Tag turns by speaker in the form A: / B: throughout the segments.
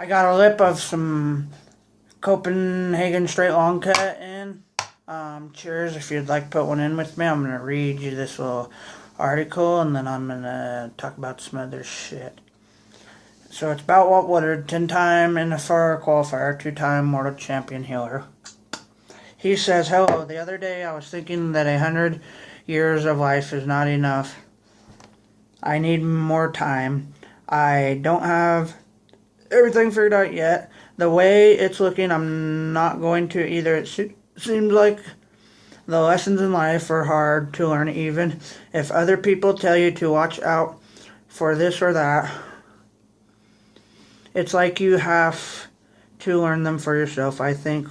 A: I got a lip of some Copenhagen straight long cut in. Cheers, if you'd like to put one in with me. I'm going to read you this little article and then I'm going to talk about some other shit. So it's about Walt Woodard, 10-time NFL qualifier, 2-time world champion healer. He says, "Hello, the other day I was thinking that 100 years of life is not enough. I need more time. I don't have everything figured out yet. The way it's looking, I'm not going to either. It seems like the lessons in life are hard to learn, even if other people tell you to watch out for this or that. It's like you have to learn them for yourself. I think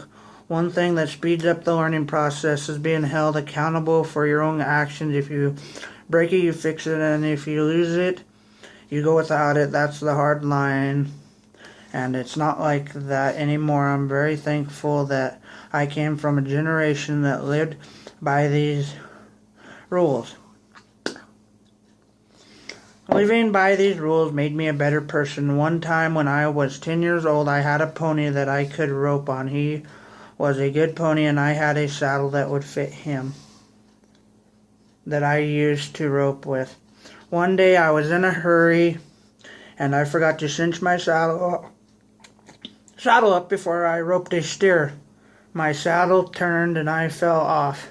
A: one thing that speeds up the learning process is being held accountable for your own actions. If you break it, you fix it, and if you lose it, you go without it. That's the hard line. And it's not like that anymore. I'm very thankful that I came from a generation that lived by these rules. Living by these rules made me a better person. One time when I was 10 years old, I had a pony that I could rope on. He was a good pony, and I had a saddle that would fit him that I used to rope with. One day I was in a hurry, and I forgot to cinch my saddle up before I roped a steer. My saddle turned and I fell off.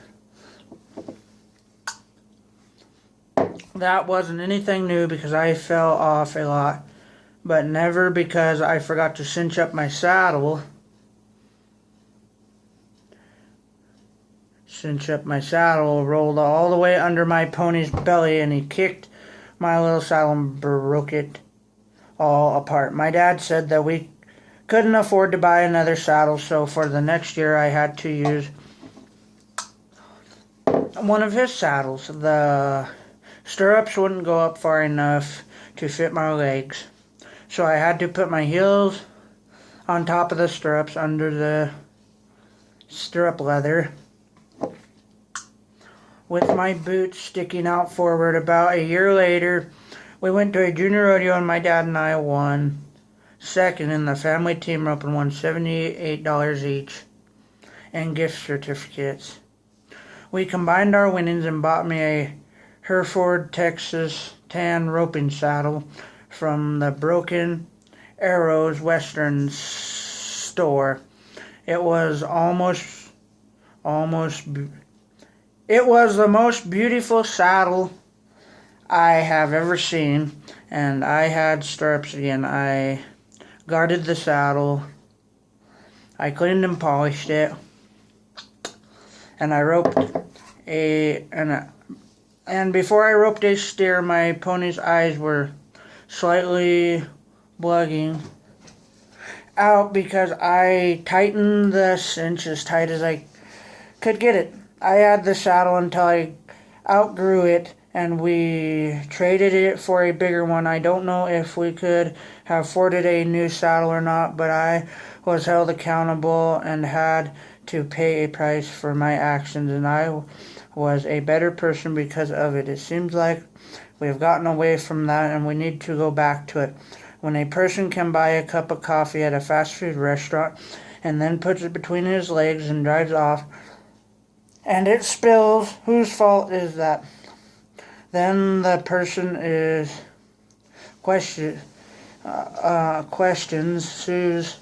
A: That wasn't anything new because I fell off a lot, but never because I forgot to cinch up my saddle. Rolled all the way under my pony's belly, and he kicked my little saddle and broke it all apart. My dad said that we couldn't afford to buy another saddle, so for the next year I had to use one of his saddles. The stirrups wouldn't go up far enough to fit my legs, so I had to put my heels on top of the stirrups under the stirrup leather, with my boots sticking out forward. About a year later, we went to a junior rodeo, and my dad and I won second in the family team rope and won $78 each in gift certificates. We combined our winnings and bought me a Hereford, Texas tan roping saddle from the Broken Arrows Western store. It was the most beautiful saddle I have ever seen, and I had stirrups again. I guarded the saddle. I cleaned and polished it, and I roped and before I roped a steer, my pony's eyes were slightly bugging out because I tightened the cinch as tight as I could get it. I had the saddle until I outgrew it, and we traded it for a bigger one. I don't know if we could have afforded a new saddle or not, but I was held accountable and had to pay a price for my actions, and I was a better person because of it. It seems like we have gotten away from that, and we need to go back to it. When a person can buy a cup of coffee at a fast food restaurant and then puts it between his legs and drives off, and it spills, whose fault is that? Then the person is questions, sues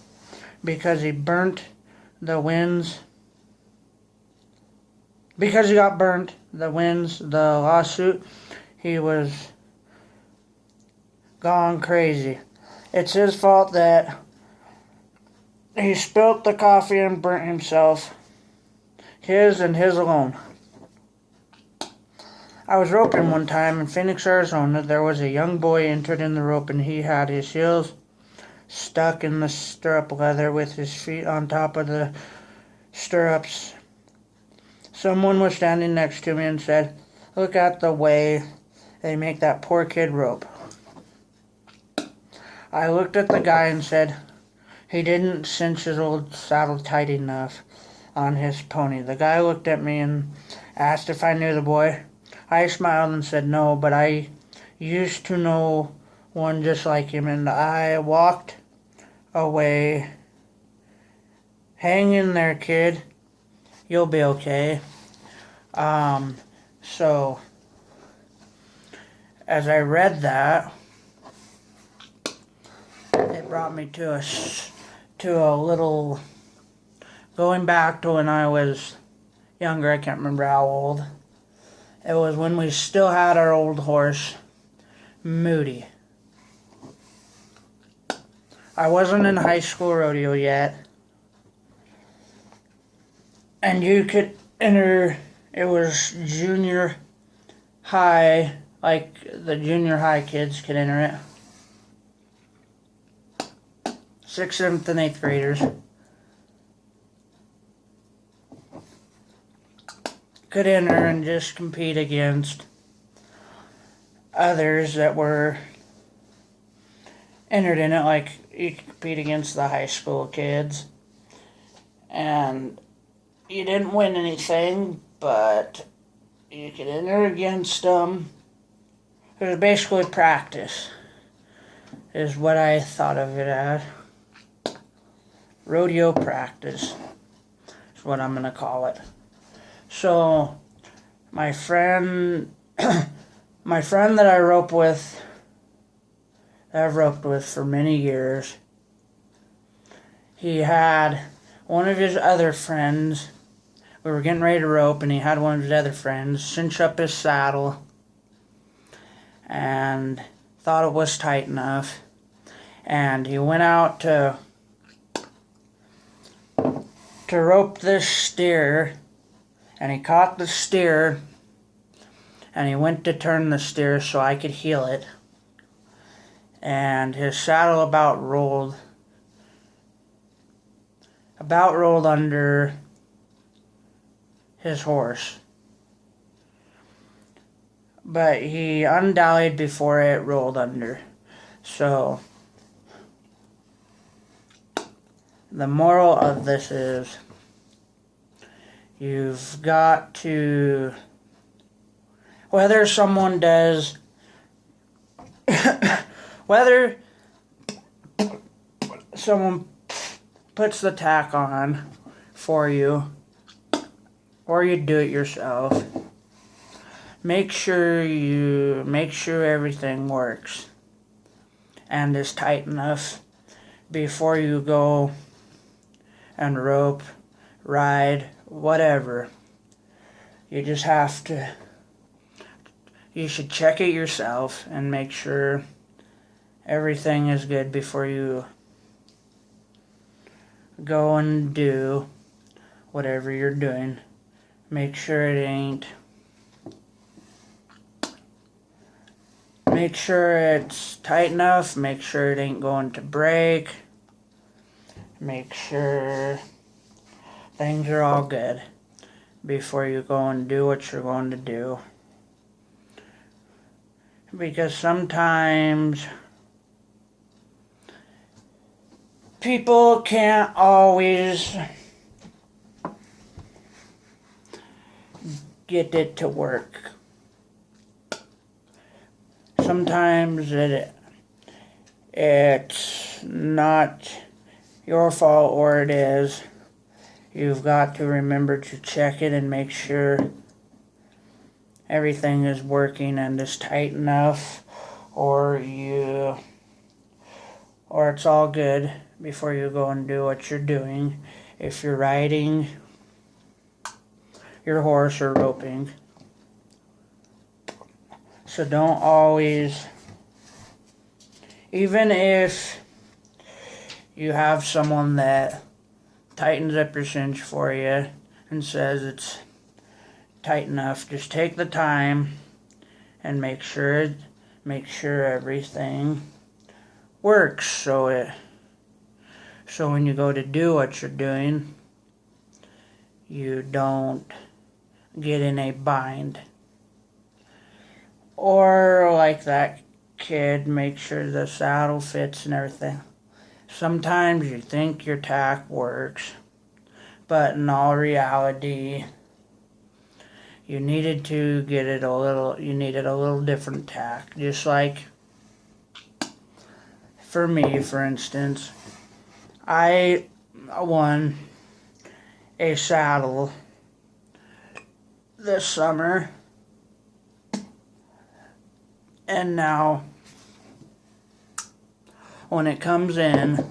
A: because he got burnt, wins the lawsuit. He was gone crazy. It's his fault that he spilt the coffee and burnt himself. His and his alone. I was roping one time in Phoenix, Arizona. There was a young boy entered in the rope, and he had his heels stuck in the stirrup leather with his feet on top of the stirrups. Someone was standing next to me and said, "Look at the way they make that poor kid rope." I looked at the guy and said, "He didn't cinch his old saddle tight enough on his pony." The guy looked at me and asked if I knew the boy. I smiled and said no, but I used to know one just like him, and I walked away. Hang in there, kid. You'll be okay. So as I read that, it brought me to a little, going back to when I was younger. I can't remember how old. It was when we still had our old horse, Moody. I wasn't in high school rodeo yet. And you could enter, it was junior high, like the junior high kids could enter it. 6th, 7th, and 8th graders could enter and just compete against others that were entered in it, like you could compete against the high school kids. And you didn't win anything, but you could enter against them. It was basically practice, is what I thought of it as. Rodeo practice is what I'm going to call it. So, my friend that I've roped with for many years, he had one of his other friends. We were getting ready to rope, and he had one of his other friends cinch up his saddle and thought it was tight enough. And he went out to rope this steer, and he caught the steer, and he went to turn the steer so I could heel it. And his saddle about rolled under his horse. But he undallied before it rolled under. So, the moral of this is, you've got to, whether someone does, whether someone puts the tack on for you, or you do it yourself, make sure everything works and is tight enough before you go and rope, ride, whatever. You just have to, you should check it yourself and make sure everything is good before you go and do whatever you're doing. Make sure it's tight enough. Make sure it ain't going to break. Make sure things are all good before you go and do what you're going to do. Because sometimes people can't always get it to work. Sometimes it's not your fault, or it is. You've got to remember to check it and make sure everything is working and is tight enough, or it's all good before you go and do what you're doing. If you're riding your horse or roping. So don't always, even if you have someone that tightens up your cinch for you and says it's tight enough, just take the time and make sure everything works, so when you go to do what you're doing, you don't get in a bind. Or like that kid, make sure the saddle fits and everything. Sometimes you think your tack works, but in all reality, you needed a little different tack. Just like for me, for instance, I won a saddle this summer, and now when it comes in,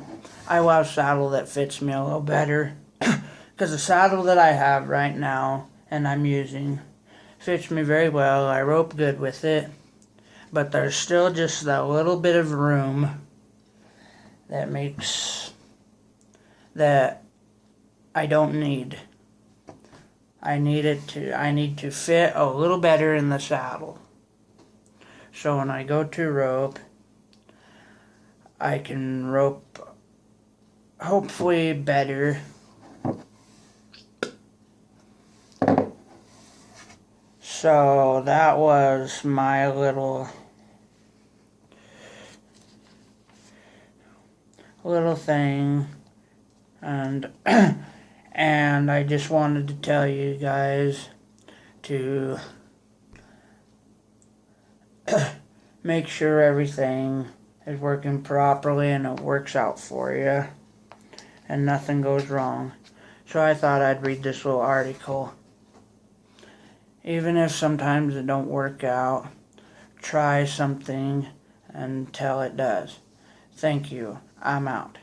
A: I want a saddle that fits me a little better, because the saddle that I have right now and I'm using fits me very well. I rope good with it, but there's still just that little bit of room that I don't need. I need to fit a little better in the saddle. So when I go to rope, I can rope hopefully better. So that was my little thing, and and I just wanted to tell you guys to make sure everything is working properly and it works out for you and nothing goes wrong. So I thought I'd read this little article. Even if sometimes it don't work out, try something until it does. Thank you. I'm out.